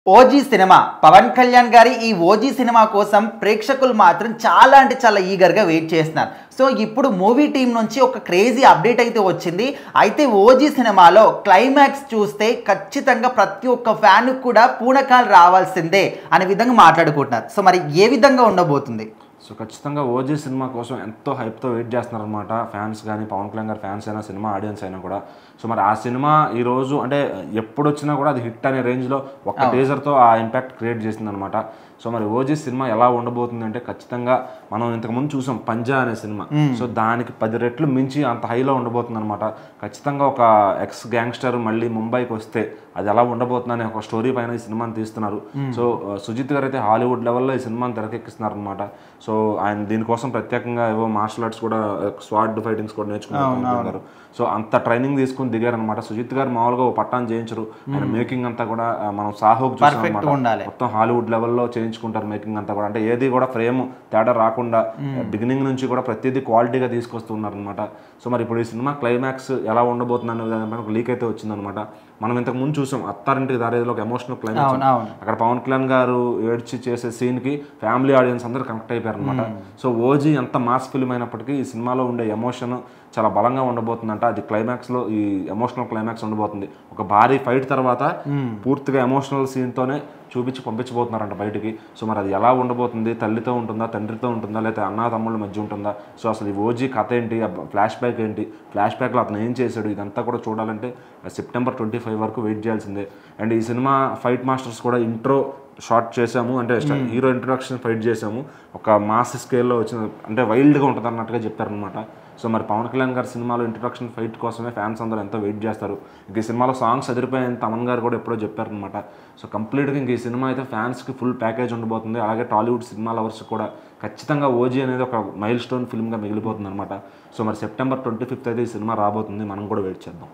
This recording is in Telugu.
ఓజీ సినిమా పవన్ కళ్యాణ్ గారి ఈ ఓజీ సినిమా కోసం ప్రేక్షకులు మాత్రం చాలా అంటే చాలా ఈగర్గా వెయిట్ చేస్తున్నారు. సో ఇప్పుడు మూవీ టీం నుంచి ఒక క్రేజీ అప్డేట్ అయితే వచ్చింది. అయితే ఓజీ సినిమాలో క్లైమాక్స్ చూస్తే ఖచ్చితంగా ప్రతి ఒక్క ఫ్యాన్ కూడా పూనకాలు రావాల్సిందే అనే విధంగా మాట్లాడుకుంటున్నారు. సో మరి ఏ విధంగా ఉండబోతుంది? సో ఖచ్చితంగా ఓజీ సినిమా కోసం ఎంతో హైప్తో వెయిట్ చేస్తున్నారనమాట ఫ్యాన్స్ కానీ, పవన్ కళ్యాణ్ గారి ఫ్యాన్స్ అయినా, సినిమా ఆడియన్స్ అయినా కూడా. సో మరి ఆ సినిమా ఈరోజు అంటే ఎప్పుడు వచ్చినా కూడా అది హిట్ అనే రేంజ్లో ఒక్క టీజర్తో ఆ ఇంపాక్ట్ క్రియేట్ చేసిందనమాట. సో మరి ఓజీ సినిమా ఎలా ఉండబోతుంది అంటే ఖచ్చితంగా మనం ఇంతకుముందు చూసాం పంజా అనే సినిమా. సో దానికి 10 రెట్లు మించి అంత హైలో ఉండబోతుంది అనమాట. ఖచ్చితంగా ఒక ఎక్స్ గ్యాంగ్స్టర్ మళ్ళీ ముంబైకి వస్తే అది ఎలా ఉండబోతుందనే ఒక స్టోరీ పైన ఈ సినిమాని తీస్తున్నారు. సో సుజిత్ గారు అయితే హాలీవుడ్ లెవెల్లో ఈ సినిమాని తెరకెక్కిస్తున్నారు అనమాట. సో ఆయన దీనికోసం ప్రత్యేకంగా ఏవో మార్షల్ ఆర్ట్స్ కూడా, స్వాడ్ ఫైటింగ్స్ కూడా నేర్చుకున్నారు. సో అంత ట్రైనింగ్ తీసుకుని దిగారనమాట. సుజిత్ గారు మామూలుగా పట్టాన్ని చేయించరు, ఆయన మేకింగ్ అంతా కూడా మనం సాహోకి చూసాం అనమాట. మొత్తం హాలీవుడ్ లెవెల్లో చేయించుకుంటారు మేకింగ్ అంతా కూడా. అంటే ఏది కూడా ఫ్రేమ్ తేడా రాకుండా బిగినింగ్ నుంచి కూడా ప్రతిదీ క్వాలిటీగా తీసుకొస్తున్నారు అనమాట. సో మరి ఇప్పుడు ఈ సినిమా క్లైమాక్స్ ఎలా ఉండబోతుంది అనే ఒక లీక్ అయితే వచ్చిందనమాట. మనం ఇంతకు ముందు చూసాం అత్తారింటికి దారేదిలో ఒక ఎమోషనల్ క్లైమాక్స్. అక్కడ పవన్ కళ్యాణ్ గారు ఏడ్చి చేసే సీన్ కి ఫ్యామిలీ ఆడియన్స్ అందరూ కనెక్ట్ అయిపోయారు అనమాట. సో ఓజీ ఎంత మాస్ ఫిల్మ్ అయినప్పటికీ ఈ సినిమాలో ఉండే ఎమోషన్ చాలా బలంగా ఉండబోతుందంట. అది క్లైమాక్స్ లో ఈ ఎమోషనల్ క్లైమాక్స్ ఉండబోతుంది. ఒక భారీ ఫైట్ తర్వాత పూర్తిగా ఎమోషనల్ సీన్ తోనే చూపించి పంపించబోతున్నారంట బయటికి. సో మరి అది ఎలా ఉండబోతుంది? తల్లితో ఉంటుందా, తండ్రితో ఉంటుందా, లేకపోతే అన్నా తమ్ముళ్ళ మధ్య ఉంటుందా? సో అసలు ఈ ఓజీ కథ ఏంటి, ఫ్లాష్ బ్యాక్ ఏంటి, ఫ్లాష్ బ్యాక్లో అతను ఏం చేశాడు, ఇదంతా కూడా చూడాలంటే సెప్టెంబర్ 25 వరకు వెయిట్ చేయాల్సిందే. అండ్ ఈ సినిమా ఫైట్ మాస్టర్స్ కూడా ఇంట్రో షార్ట్ చేసాము, అంటే హీరో ఇంట్రొడక్షన్ ఫైట్ చేసాము. ఒక మాస్ స్కేల్లో వచ్చిన, అంటే వైల్డ్గా ఉంటుంది అన్నట్టుగా చెప్పారనమాట. సో మరి పవన్ కళ్యాణ్ గారి సినిమాలో ఇంట్రొడక్షన్ ఫైట్ కోసమే ఫ్యాన్స్ అందరూ ఎంతో వెయిట్ చేస్తారు. ఇంక ఈ సినిమాలో సాంగ్స్ అదిరిపోయాయని తమన్ గారు కూడా ఎప్పుడో చెప్పారనమాట. సో కంప్లీట్గా ఇంక ఈ సినిమా అయితే ఫ్యాన్స్కి ఫుల్ ప్యాకేజ్ ఉండబోతుంది. అలాగే టాలీవుడ్ సినిమా లవర్స్ కూడా ఖచ్చితంగా ఓజీ అనేది ఒక మైల్ స్టోన్ ఫిల్మ్గా మిగిలిపోతుంది అనమాట. సో మరి సెప్టెంబర్ 25 అయితే ఈ సినిమా రాబోతుంది. మనం కూడా వెయిట్ చేద్దాం.